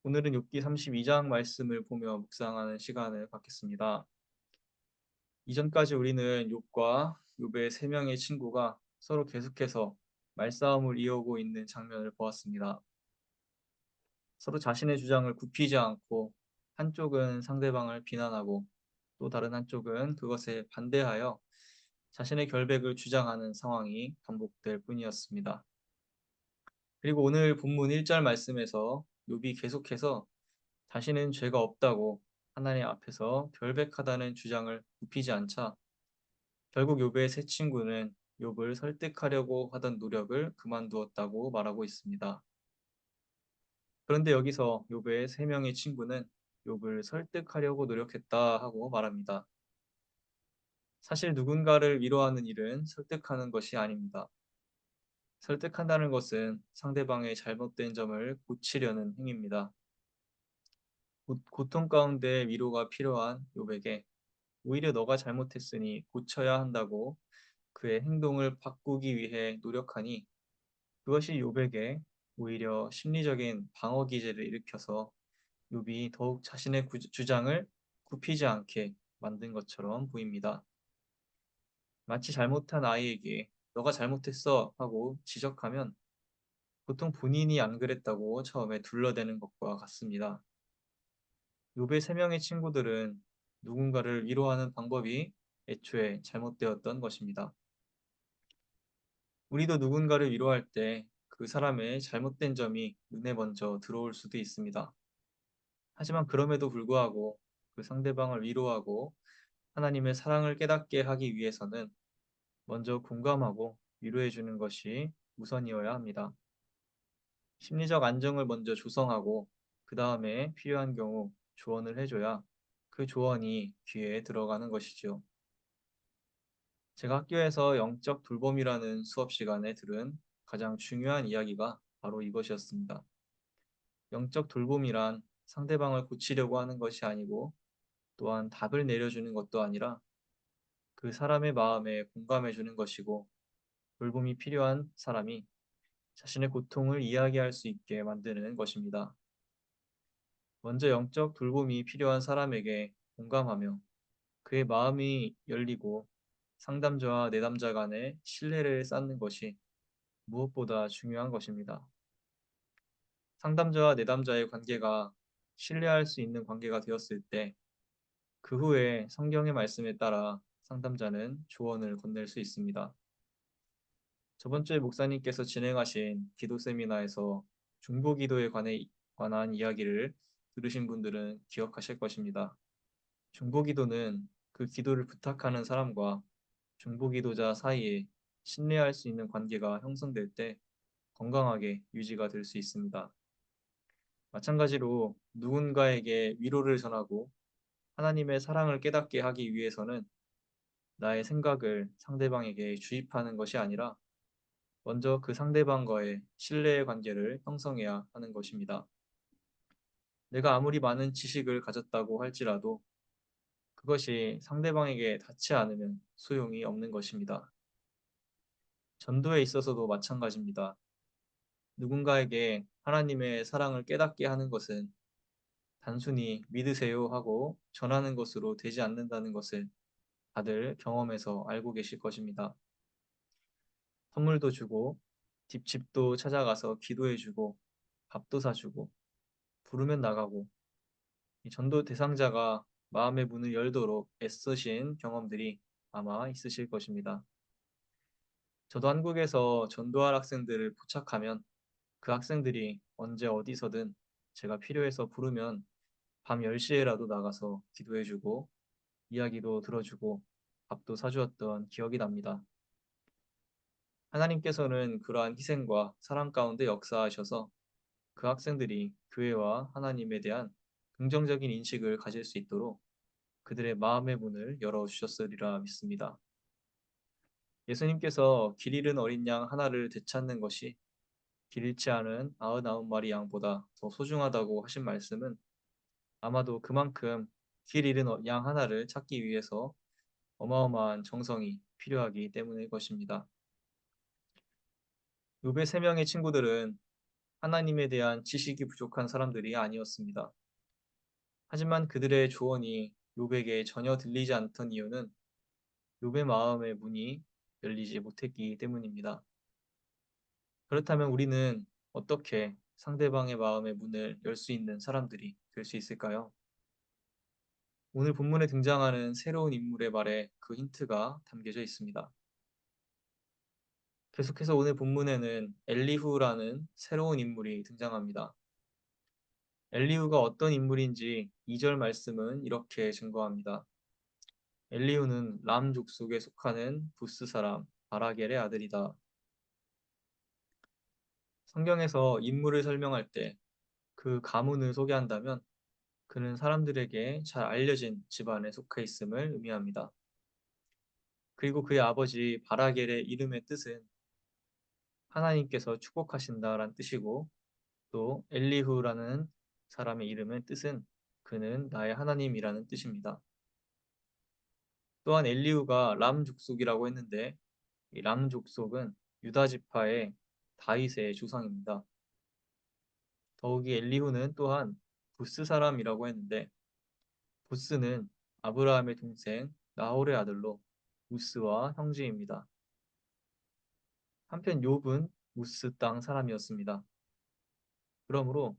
오늘은 욥기 32장 말씀을 보며 묵상하는 시간을 갖겠습니다. 이전까지 우리는 욥과 욥의 세 명의 친구가 서로 계속해서 말싸움을 이어오고 있는 장면을 보았습니다. 서로 자신의 주장을 굽히지 않고 한쪽은 상대방을 비난하고 또 다른 한쪽은 그것에 반대하여 자신의 결백을 주장하는 상황이 반복될 뿐이었습니다. 그리고 오늘 본문 1절 말씀에서 욥이 계속해서 자신은 죄가 없다고 하나님 앞에서 결백하다는 주장을 굽히지 않자 결국 욥의 세 친구는 욥을 설득하려고 하던 노력을 그만두었다고 말하고 있습니다. 그런데 여기서 욥의 세 명의 친구는 욥을 설득하려고 노력했다 하고 말합니다. 사실 누군가를 위로하는 일은 설득하는 것이 아닙니다. 설득한다는 것은 상대방의 잘못된 점을 고치려는 행위입니다. 고통 가운데 위로가 필요한 욥에게 오히려 너가 잘못했으니 고쳐야 한다고 그의 행동을 바꾸기 위해 노력하니 그것이 욥에게 오히려 심리적인 방어 기제를 일으켜서 욥이 더욱 자신의 주장을 굽히지 않게 만든 것처럼 보입니다. 마치 잘못한 아이에게 너가 잘못했어 하고 지적하면 보통 본인이 안 그랬다고 처음에 둘러대는 것과 같습니다. 욥의 세 명의 친구들은 누군가를 위로하는 방법이 애초에 잘못되었던 것입니다. 우리도 누군가를 위로할 때 그 사람의 잘못된 점이 눈에 먼저 들어올 수도 있습니다. 하지만 그럼에도 불구하고 그 상대방을 위로하고 하나님의 사랑을 깨닫게 하기 위해서는 먼저 공감하고 위로해 주는 것이 우선이어야 합니다. 심리적 안정을 먼저 조성하고 그 다음에 필요한 경우 조언을 해줘야 그 조언이 귀에 들어가는 것이죠. 제가 학교에서 영적 돌봄이라는 수업 시간에 들은 가장 중요한 이야기가 바로 이것이었습니다. 영적 돌봄이란 상대방을 고치려고 하는 것이 아니고 또한 답을 내려주는 것도 아니라 그 사람의 마음에 공감해 주는 것이고 돌봄이 필요한 사람이 자신의 고통을 이야기할 수 있게 만드는 것입니다. 먼저 영적 돌봄이 필요한 사람에게 공감하며 그의 마음이 열리고 상담자와 내담자 간의 신뢰를 쌓는 것이 무엇보다 중요한 것입니다. 상담자와 내담자의 관계가 신뢰할 수 있는 관계가 되었을 때 그 후에 성경의 말씀에 따라 상담자는 조언을 건넬 수 있습니다. 저번 주에 목사님께서 진행하신 기도 세미나에서 중보기도에 관한 이야기를 들으신 분들은 기억하실 것입니다. 중보기도는 그 기도를 부탁하는 사람과 중보기도자 사이에 신뢰할 수 있는 관계가 형성될 때 건강하게 유지가 될 수 있습니다. 마찬가지로 누군가에게 위로를 전하고 하나님의 사랑을 깨닫게 하기 위해서는 나의 생각을 상대방에게 주입하는 것이 아니라 먼저 그 상대방과의 신뢰의 관계를 형성해야 하는 것입니다. 내가 아무리 많은 지식을 가졌다고 할지라도 그것이 상대방에게 닿지 않으면 소용이 없는 것입니다. 전도에 있어서도 마찬가지입니다. 누군가에게 하나님의 사랑을 깨닫게 하는 것은 단순히 믿으세요 하고 전하는 것으로 되지 않는다는 것을 다들 경험해서 알고 계실 것입니다. 선물도 주고 집집도 찾아가서 기도해주고 밥도 사주고 부르면 나가고 이 전도 대상자가 마음의 문을 열도록 애쓰신 경험들이 아마 있으실 것입니다. 저도 한국에서 전도할 학생들을 포착하면 그 학생들이 언제 어디서든 제가 필요해서 부르면 밤 10시에라도 나가서 기도해주고 이야기도 들어주고 밥도 사주었던 기억이 납니다. 하나님께서는 그러한 희생과 사랑 가운데 역사하셔서 그 학생들이 교회와 하나님에 대한 긍정적인 인식을 가질 수 있도록 그들의 마음의 문을 열어주셨으리라 믿습니다. 예수님께서 길 잃은 어린 양 하나를 되찾는 것이 길 잃지 않은 99마리 양보다 더 소중하다고 하신 말씀은 아마도 그만큼 길 잃은 양 하나를 찾기 위해서 어마어마한 정성이 필요하기 때문일 것입니다. 욥의 세 명의 친구들은 하나님에 대한 지식이 부족한 사람들이 아니었습니다. 하지만 그들의 조언이 욥에게 전혀 들리지 않던 이유는 욥의 마음의 문이 열리지 못했기 때문입니다. 그렇다면 우리는 어떻게 상대방의 마음의 문을 열 수 있는 사람들이 될 수 있을까요? 오늘 본문에 등장하는 새로운 인물의 말에 그 힌트가 담겨져 있습니다. 계속해서 오늘 본문에는 엘리후라는 새로운 인물이 등장합니다. 엘리후가 어떤 인물인지 2절 말씀은 이렇게 증거합니다. 엘리후는 람 족속에 속하는 부스 사람 바라겔의 아들이다. 성경에서 인물을 설명할 때 그 가문을 소개한다면 그는 사람들에게 잘 알려진 집안에 속해 있음을 의미합니다. 그리고 그의 아버지 바라겔의 이름의 뜻은 하나님께서 축복하신다라는 뜻이고 또 엘리후라는 사람의 이름의 뜻은 그는 나의 하나님이라는 뜻입니다. 또한 엘리후가 람 족속이라고 했는데 이 람 족속은 유다 지파의 다윗의 조상입니다. 더욱이 엘리후는 또한 부스 사람이라고 했는데 부스는 아브라함의 동생 나홀의 아들로 우스와 형제입니다. 한편 욥은 우스 땅 사람이었습니다. 그러므로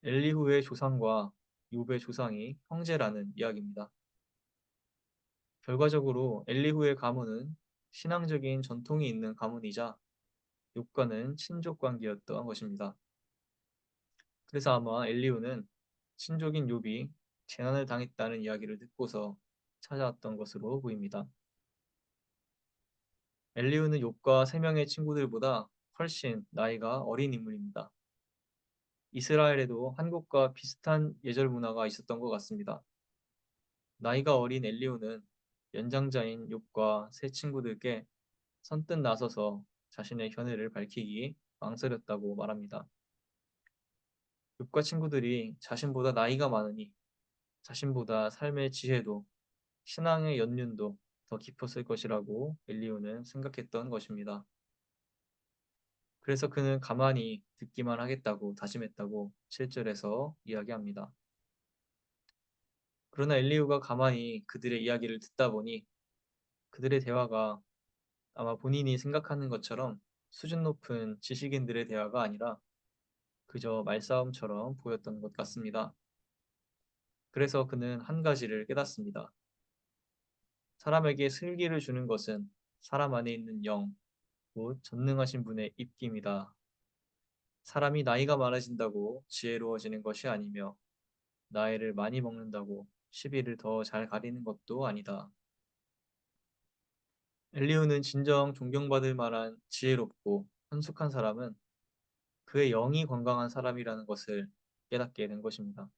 엘리후의 조상과 욥의 조상이 형제라는 이야기입니다. 결과적으로 엘리후의 가문은 신앙적인 전통이 있는 가문이자 욥과는 친족 관계였던 것입니다. 그래서 아마 엘리후는 친족인 욥이 재난을 당했다는 이야기를 듣고서 찾아왔던 것으로 보입니다. 엘리후는 욥과 세 명의 친구들보다 훨씬 나이가 어린 인물입니다. 이스라엘에도 한국과 비슷한 예절 문화가 있었던 것 같습니다. 나이가 어린 엘리후는 연장자인 욥과 세 친구들께 선뜻 나서서 자신의 견해를 밝히기 망설였다고 말합니다. 욥과 친구들이 자신보다 나이가 많으니 자신보다 삶의 지혜도 신앙의 연륜도 더 깊었을 것이라고 엘리후는 생각했던 것입니다. 그래서 그는 가만히 듣기만 하겠다고 다짐했다고 7절에서 이야기합니다. 그러나 엘리후가 가만히 그들의 이야기를 듣다 보니 그들의 대화가 아마 본인이 생각하는 것처럼 수준 높은 지식인들의 대화가 아니라 그저 말싸움처럼 보였던 것 같습니다. 그래서 그는 한 가지를 깨닫습니다. 사람에게 슬기를 주는 것은 사람 안에 있는 영, 곧 전능하신 분의 입김이다. 사람이 나이가 많아진다고 지혜로워지는 것이 아니며 나이를 많이 먹는다고 시비를 더 잘 가리는 것도 아니다. 엘리후는 진정 존경받을 만한 지혜롭고 현숙한 사람은 그의 영이 건강한 사람이라는 것을 깨닫게 된 것입니다.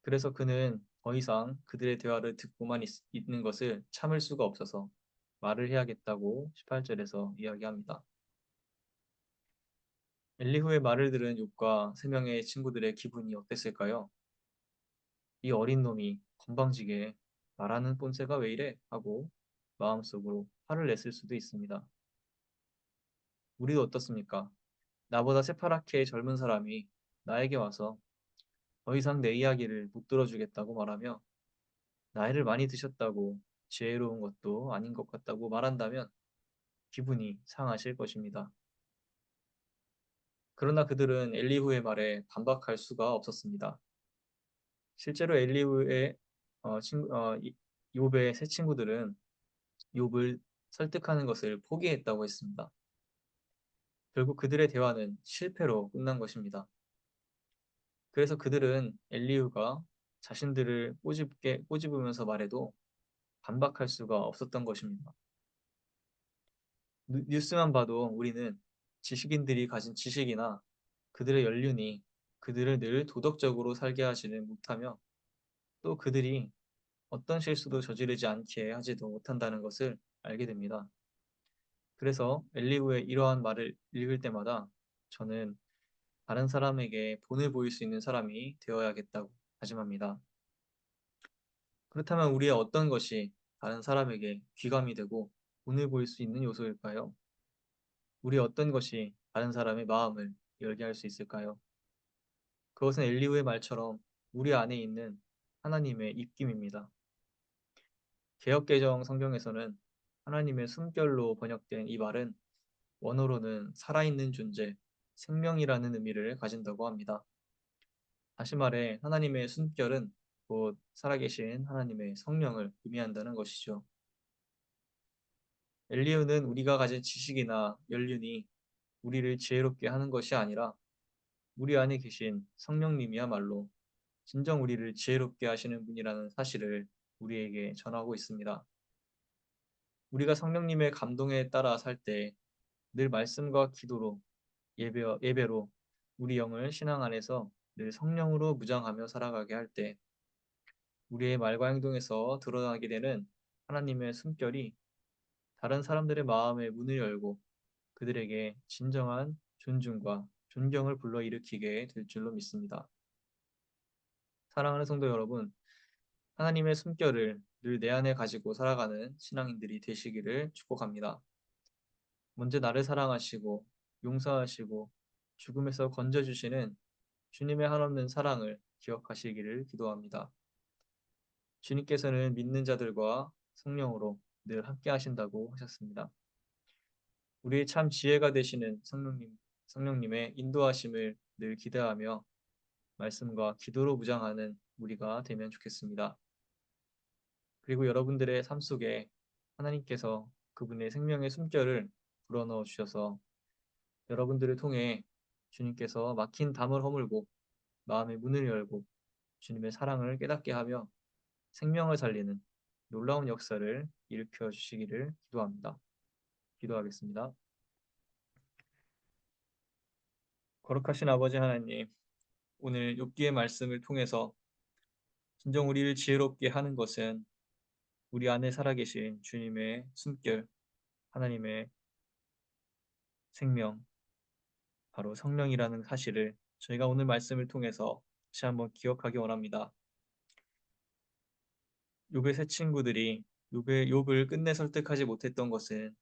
그래서 그는 더 이상 그들의 대화를 듣고만 있는 것을 참을 수가 없어서 말을 해야겠다고 18절에서 이야기합니다. 엘리후의 말을 들은 욥과 세 명의 친구들의 기분이 어땠을까요? 이 어린 놈이 건방지게 말하는 꼰세가 왜 이래? 하고 마음속으로 화를 냈을 수도 있습니다. 우리도 어떻습니까? 나보다 새파랗게 젊은 사람이 나에게 와서 더 이상 내 이야기를 못 들어주겠다고 말하며 나이를 많이 드셨다고 지혜로운 것도 아닌 것 같다고 말한다면 기분이 상하실 것입니다. 그러나 그들은 엘리후의 말에 반박할 수가 없었습니다. 실제로 엘리후의 욥의 세 친구들은 욥을 설득하는 것을 포기했다고 했습니다. 결국 그들의 대화는 실패로 끝난 것입니다. 그래서 그들은 엘리후가 자신들을 꼬집으면서 말해도 반박할 수가 없었던 것입니다. 뉴스만 봐도 우리는 지식인들이 가진 지식이나 그들의 연륜이 그들을 늘 도덕적으로 살게 하지는 못하며 또 그들이 어떤 실수도 저지르지 않게 하지도 못한다는 것을 알게 됩니다. 그래서 엘리후의 이러한 말을 읽을 때마다 저는 다른 사람에게 본을 보일 수 있는 사람이 되어야겠다고 다짐합니다. 그렇다면 우리의 어떤 것이 다른 사람에게 귀감이 되고 본을 보일 수 있는 요소일까요? 우리 어떤 것이 다른 사람의 마음을 열게 할 수 있을까요? 그것은 엘리후의 말처럼 우리 안에 있는 하나님의 입김입니다. 개역개정 성경에서는 하나님의 숨결로 번역된 이 말은 원어로는 살아있는 존재, 생명이라는 의미를 가진다고 합니다. 다시 말해 하나님의 숨결은 곧 살아계신 하나님의 성령을 의미한다는 것이죠. 엘리후는 우리가 가진 지식이나 연륜이 우리를 지혜롭게 하는 것이 아니라 우리 안에 계신 성령님이야말로 진정 우리를 지혜롭게 하시는 분이라는 사실을 우리에게 전하고 있습니다. 우리가 성령님의 감동에 따라 살 때 늘 말씀과 기도로 예배로 우리 영을 신앙 안에서 늘 성령으로 무장하며 살아가게 할 때 우리의 말과 행동에서 드러나게 되는 하나님의 숨결이 다른 사람들의 마음의 문을 열고 그들에게 진정한 존중과 존경을 불러일으키게 될 줄로 믿습니다. 사랑하는 성도 여러분, 하나님의 숨결을 늘 내 안에 가지고 살아가는 신앙인들이 되시기를 축복합니다. 먼저 나를 사랑하시고 용서하시고 죽음에서 건져주시는 주님의 한없는 사랑을 기억하시기를 기도합니다. 주님께서는 믿는 자들과 성령으로 늘 함께 하신다고 하셨습니다. 우리의 참 지혜가 되시는 성령님의 인도하심을 늘 기대하며 말씀과 기도로 무장하는 우리가 되면 좋겠습니다. 그리고 여러분들의 삶 속에 하나님께서 그분의 생명의 숨결을 불어넣어 주셔서 여러분들을 통해 주님께서 막힌 담을 허물고 마음의 문을 열고 주님의 사랑을 깨닫게 하며 생명을 살리는 놀라운 역사를 일으켜 주시기를 기도합니다. 기도하겠습니다. 거룩하신 아버지 하나님, 오늘 욥기의 말씀을 통해서 진정 우리를 지혜롭게 하는 것은 우리 안에 살아계신 주님의 숨결, 하나님의 생명, 바로 성령이라는 사실을 저희가 오늘 말씀을 통해서 다시 한번 기억하기 원합니다. 욥의 세 친구들이 욥을 끝내 설득하지 못했던 것은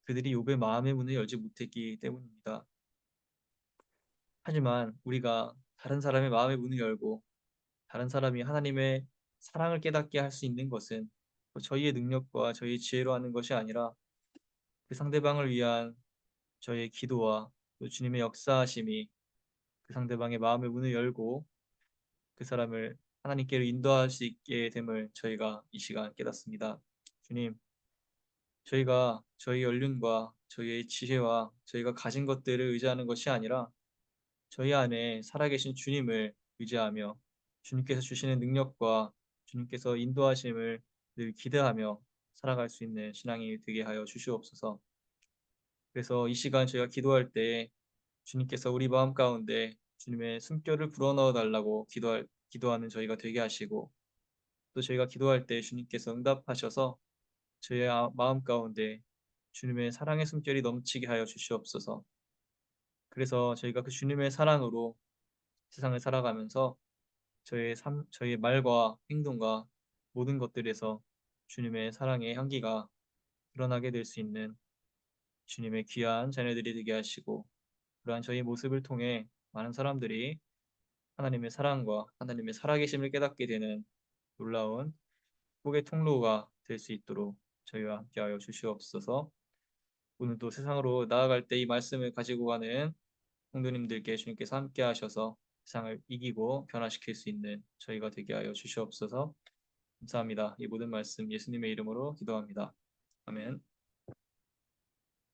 그들이 욥의 마음의 문을 열지 못했기 때문입니다. 하지만 우리가 다른 사람의 마음의 문을 열고 다른 사람이 하나님의 사랑을 깨닫게 할 수 있는 것은 저희의 능력과 저희의 지혜로 하는 것이 아니라 그 상대방을 위한 저희의 기도와 또 주님의 역사하심이 그 상대방의 마음의 문을 열고 그 사람을 하나님께로 인도할 수 있게 됨을 저희가 이 시간 깨닫습니다. 주님, 저희가 저희 연륜과 저희의 지혜와 저희가 가진 것들을 의지하는 것이 아니라 저희 안에 살아계신 주님을 의지하며 주님께서 주시는 능력과 주님께서 인도하심을 늘 기대하며 살아갈 수 있는 신앙이 되게 하여 주시옵소서. 그래서 이 시간 저희가 기도할 때 주님께서 우리 마음 가운데 주님의 숨결을 불어넣어 달라고 기도하는 저희가 되게 하시고 또 저희가 기도할 때 주님께서 응답하셔서 저희의 마음 가운데 주님의 사랑의 숨결이 넘치게 하여 주시옵소서. 그래서 저희가 그 주님의 사랑으로 세상을 살아가면서 저희의 말과 행동과 모든 것들에서 주님의 사랑의 향기가 드러나게 될 수 있는 주님의 귀한 자녀들이 되게 하시고 그러한 저희 모습을 통해 많은 사람들이 하나님의 사랑과 하나님의 살아계심을 깨닫게 되는 놀라운 복의 통로가 될 수 있도록 저희와 함께하여 주시옵소서. 오늘도 세상으로 나아갈 때 이 말씀을 가지고 가는 성도님들께 주님께서 함께하셔서 세상을 이기고 변화시킬 수 있는 저희가 되게 하여 주시옵소서. 감사합니다. 이 모든 말씀 예수님의 이름으로 기도합니다. 아멘.